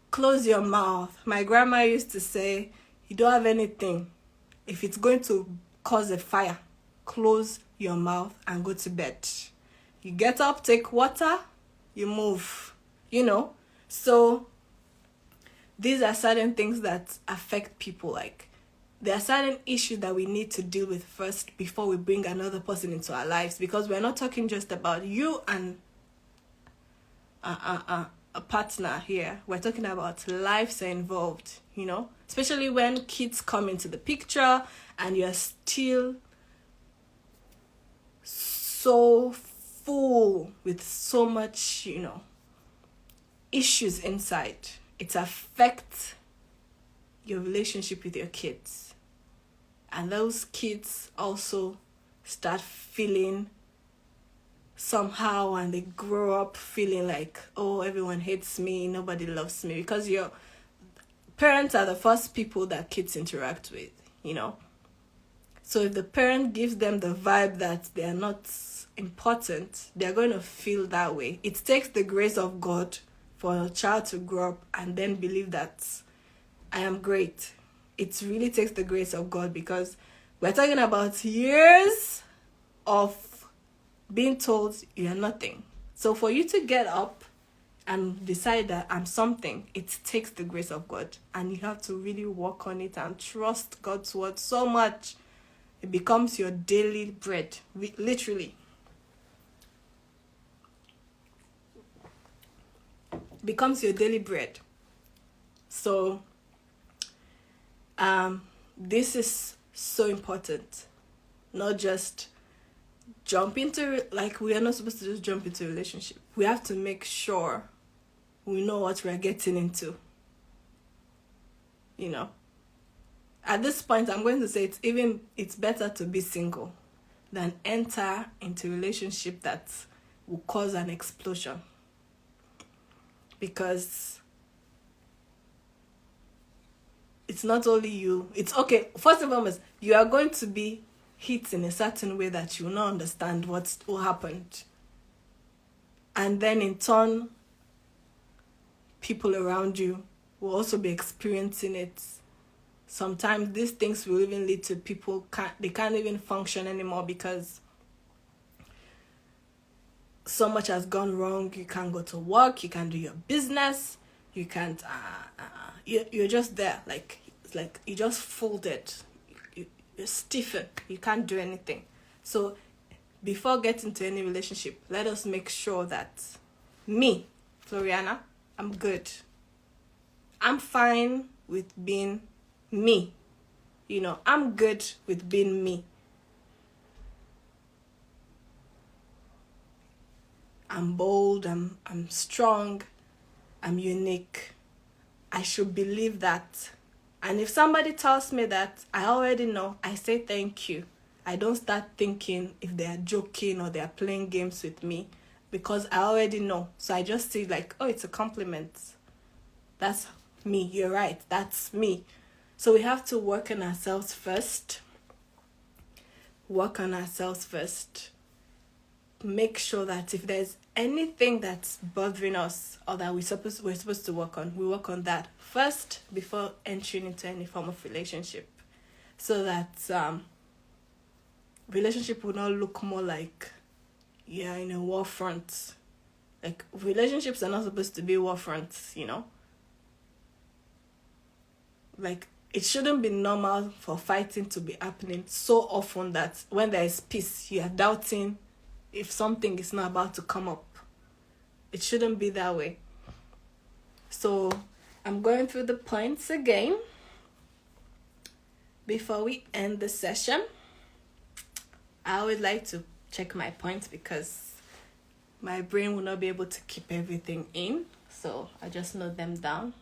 close your mouth. My grandma used to say, you don't have anything. If it's going to cause a fire, close your mouth and go to bed. You get up, take water, you move. So these are certain things that affect people. Like, there are certain issues that we need to deal with first before we bring another person into our lives, because we're not talking just about you and a partner here. We're talking about lives are involved, especially when kids come into the picture and you're still so full with so much, issues inside. It affects your relationship with your kids. And those kids also start feeling somehow, and they grow up feeling like, oh, everyone hates me, nobody loves me, because your parents are the first people that kids interact with, So if the parent gives them the vibe that they are not important, they're going to feel that way. It takes the grace of God for a child to grow up and then believe that I am great. It really takes the grace of God, because we're talking about years of being told you're nothing. So for you to get up and decide that I'm something, it takes the grace of God. And you have to really work on it and trust God's word so much. It becomes your daily bread, literally. Becomes your daily bread. So this is so important. Not just jump into, like, we are not supposed to just jump into a relationship. We have to make sure we know what we are getting into. You know, at this point, I'm going to say it's better to be single than enter into a relationship that will cause an explosion. Because it's not only you. It's okay. First and foremost, you are going to be hit in a certain way that you will not understand what happened. And then in turn, people around you will also be experiencing it. Sometimes these things will even lead to people can't even function anymore, because so much has gone wrong. You can't go to work, you can't do your business, you can't you're just there, like it's like you just folded, you're stiffened, you can't do anything. So before getting to any relationship, let us make sure that me, Floriana, I'm good. I'm fine with being me. You know, I'm good with being me. I'm bold, I'm strong, I'm unique. I should believe that. And if somebody tells me that, I already know, I say thank you. I don't start thinking if they are joking or they are playing games with me, because I already know. So I just see like, oh, it's a compliment. That's me. You're right. That's me. So we have to work on ourselves first. Make sure that if there's anything that's bothering us or that we're supposed to work on, we work on that first before entering into any form of relationship, so that relationship will not look more like you're in a war front. Like, relationships are not supposed to be war fronts, you know? Like, it shouldn't be normal for fighting to be happening so often that when there is peace, you are doubting if something is not about to come up. It shouldn't be that way. So I'm going through the points again before we end the session. I would like to check my points because my brain will not be able to keep everything in. So I just note them down.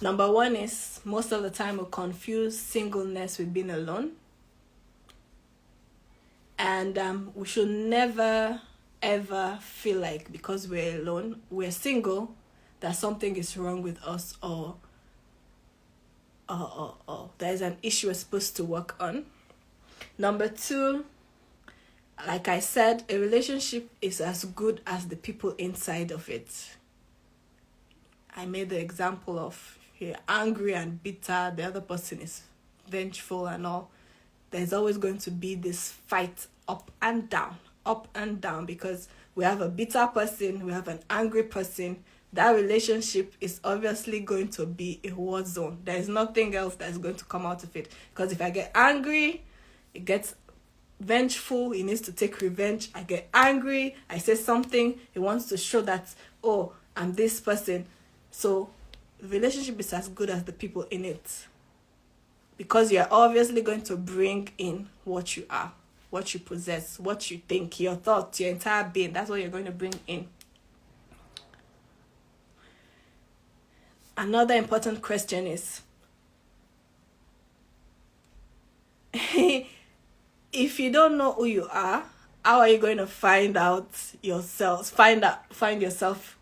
Number 1 is, most of the time we confuse singleness with being alone. And we should never, ever feel like because we're alone, we're single, that something is wrong with us or there's an issue we're supposed to work on. Number 2, like I said, a relationship is as good as the people inside of it. I made the example of you're angry and bitter, the other person is vengeful and all. There's always going to be this fight up and down, because we have a bitter person, we have an angry person. That relationship is obviously going to be a war zone. There's nothing else that's going to come out of it. Because if I get angry, it gets vengeful, he needs to take revenge. I get angry, I say something, he wants to show that, oh, I'm this person. So the relationship is as good as the people in it, because you're obviously going to bring in what you are, what you possess, what you think, your thoughts, your entire being. That's what you're going to bring in. Another important question is, if you don't know who you are, how are you going to find out yourself? Find yourself.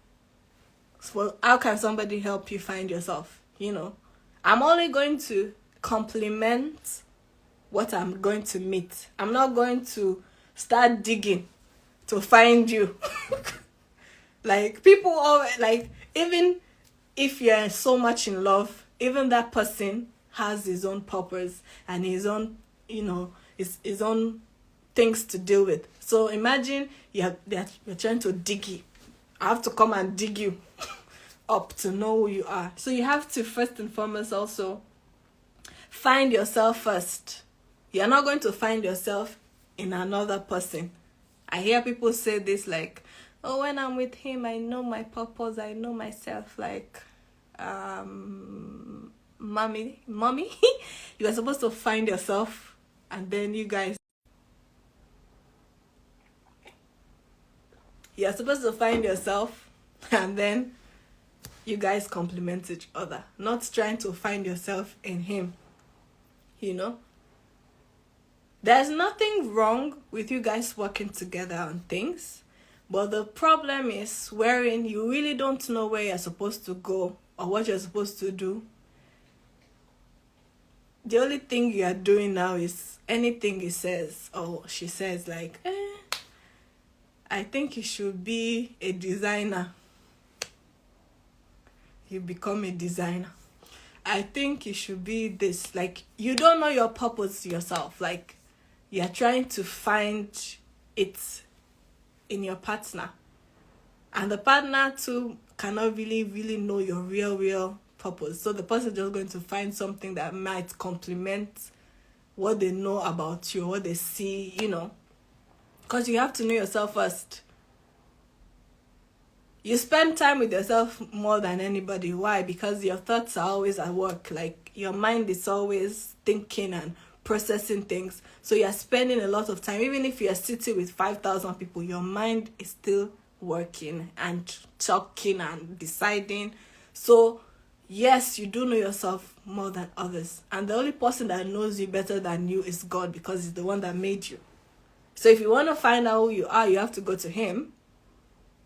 Well, how can somebody help you find yourself? You know, I'm only going to compliment what I'm going to meet. I'm not going to start digging to find you. Like, people always, like, even if you're so much in love, even that person has his own purpose and his own, his own things to deal with. So imagine you're trying to dig you. I have to come and dig you up to know who you are. So you have to first and foremost also find yourself first. You're not going to find yourself in another person. I hear people say this like, oh, when I'm with him, I know my purpose, I know myself. Like, mommy, you are supposed to find yourself, and then you're supposed to find yourself, and then you guys complement each other, not trying to find yourself in him. There's nothing wrong with you guys working together on things, but the problem is wherein you really don't know where you're supposed to go or what you're supposed to do. The only thing you are doing now is anything he says or she says, like, I think you should be a designer. You become a designer. I think you should be this. Like, you don't know your purpose yourself. Like, you're trying to find it in your partner. And the partner too cannot really know your real purpose. So the person is just going to find something that might complement what they know about you, what they see, Because you have to know yourself first. You spend time with yourself more than anybody. Why? Because your thoughts are always at work. Like, your mind is always thinking and processing things. So you're spending a lot of time. Even if you're sitting with 5,000 people, your mind is still working and talking and deciding. So, yes, you do know yourself more than others. And the only person that knows you better than you is God, because he's the one that made you. So if you want to find out who you are, you have to go to him.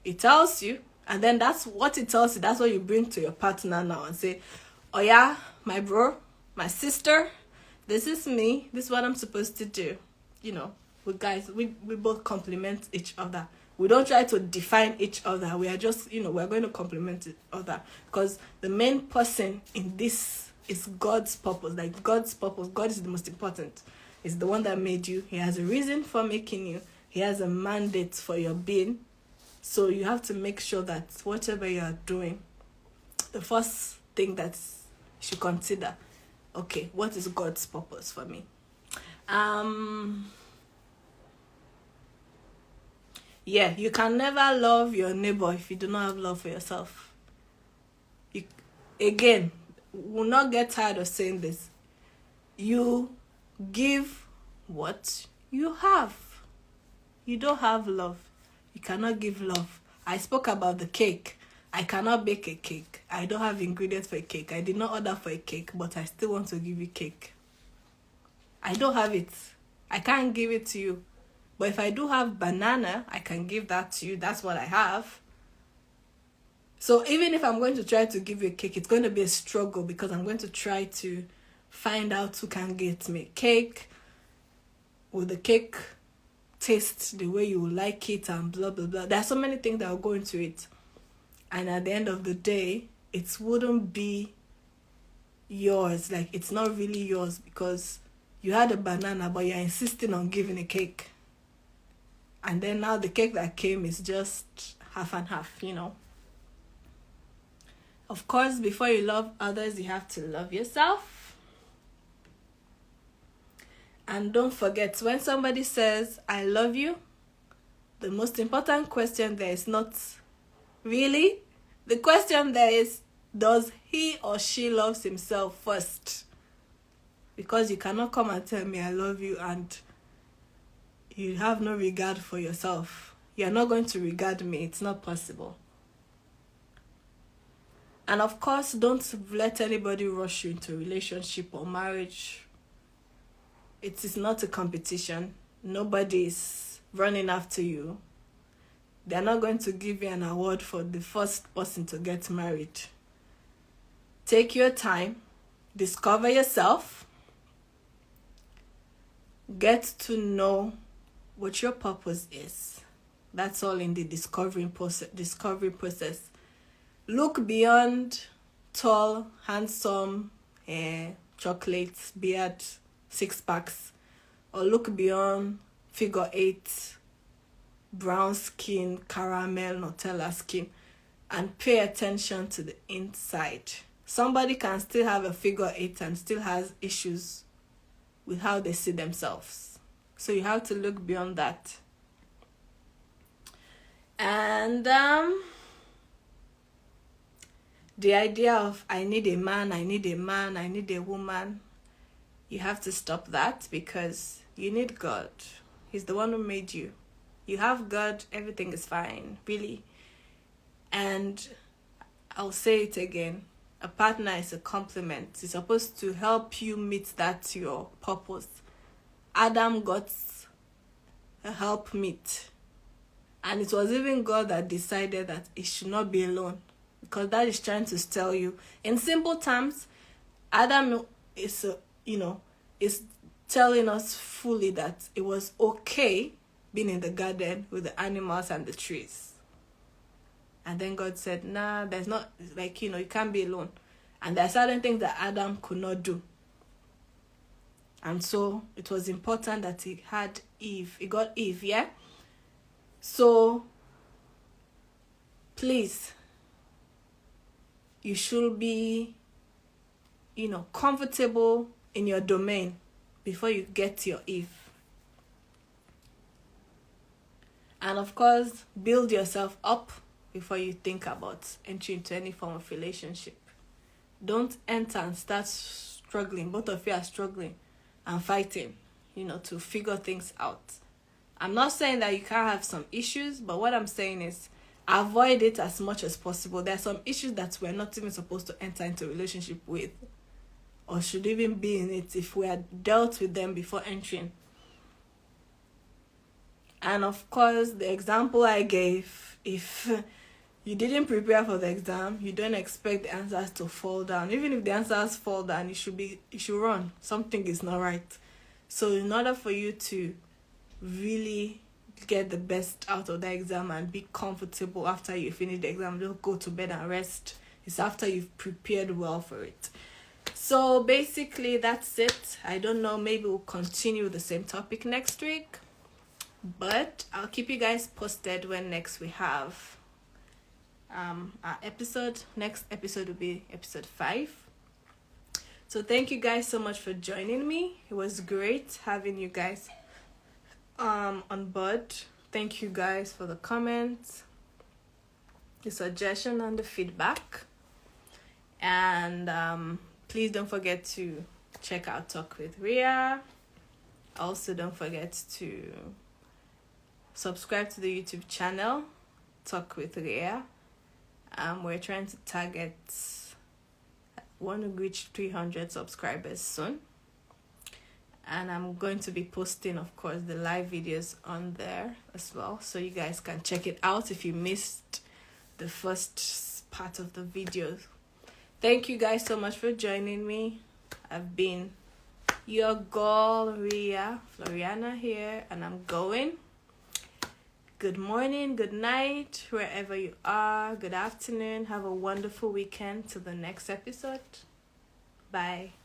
He tells you. And then that's what it tells you. That's what you bring to your partner now and say, oh yeah, my bro, my sister, this is me. This is what I'm supposed to do. We both complement each other. We don't try to define each other. We are just, we're going to complement each other. Because the main person in this is God's purpose. Like, God's purpose. God is the most important. He's the one that made you. He has a reason for making you. He has a mandate for your being. So you have to make sure that whatever you are doing, the first thing that you should consider, okay, what is God's purpose for me? You can never love your neighbor if you do not have love for yourself. Again, will not get tired of saying this. You give what you have. You don't have love. You cannot give love. I spoke about the cake. I cannot bake a cake. I don't have ingredients for a cake. I did not order for a cake, but I still want to give you cake. I don't have it. I can't give it to you. But if I do have banana, I can give that to you. That's what I have. So even if I'm going to try to give you a cake, it's going to be a struggle, because I'm going to try to find out who can get me cake. Will the cake taste the way you like it, and blah blah blah. There are so many things that will go into it, and at the end of the day, it wouldn't be yours. Like, it's not really yours because you had a banana, but you're insisting on giving a cake, and then now the cake that came is just half and half. Of course, before you love others, you have to love yourself. And don't forget, when somebody says, I love you, the most important question there is not really. The question there is, does he or she loves himself first? Because you cannot come and tell me I love you and you have no regard for yourself. You're not going to regard me. It's not possible. And of course, don't let anybody rush you into a relationship or marriage. It is not a competition. Nobody is running after you. They're not going to give you an award for the first person to get married. Take your time. Discover yourself. Get to know what your purpose is. That's all in the discovery process. Look beyond tall, handsome, chocolates, beard, six packs, or look beyond figure eight, brown skin, caramel, Nutella skin, and pay attention to the inside. Somebody can still have a figure eight and still has issues with how they see themselves. So you have to look beyond that. And the idea of I need a man, I need a woman, you have to stop that, because you need God. He's the one who made you. You have God, everything is fine, really. And I'll say it again, a partner is a complement. It's supposed to help you meet that your purpose. Adam got a helpmeet, and it was even God that decided that he should not be alone, because that is trying to tell you, in simple terms, Adam is is telling us fully that it was okay being in the garden with the animals and the trees. And then God said, nah, there's not, you can't be alone. And there are certain things that Adam could not do. And so it was important that he had Eve. He got Eve, yeah? So, please, you should be, comfortable in your domain before you get your Eve. And of course, build yourself up before you think about entering into any form of relationship. Don't enter and start struggling. Both of you are struggling and fighting, to figure things out. I'm not saying that you can't have some issues, but what I'm saying is avoid it as much as possible. There are some issues that we're not even supposed to enter into a relationship with, or should even be in it if we had dealt with them before entering. And of course, the example I gave, if you didn't prepare for the exam, you don't expect the answers to fall down. Even if the answers fall down, you should run. Something is not right. So in order for you to really get the best out of the exam and be comfortable after you finish the exam, don't go to bed and rest. It's after you've prepared well for it. So basically, that's it. I don't know, maybe we'll continue the same topic next week. But I'll keep you guys posted when next we have our episode. Next episode will be episode 5. So thank you guys so much for joining me. It was great having you guys on board. Thank you guys for the comments, the suggestion, and the feedback. And please don't forget to check out Talk with Ria. Also, don't forget to subscribe to the YouTube channel, Talk with Ria. We're trying to target, want to reach 300 subscribers soon. And I'm going to be posting, of course, the live videos on there as well, so you guys can check it out if you missed the first part of the videos. Thank you guys so much for joining me. I've been your girl, Ria Floriana here, and I'm going. Good morning, good night, wherever you are. Good afternoon. Have a wonderful weekend. Till the next episode. Bye.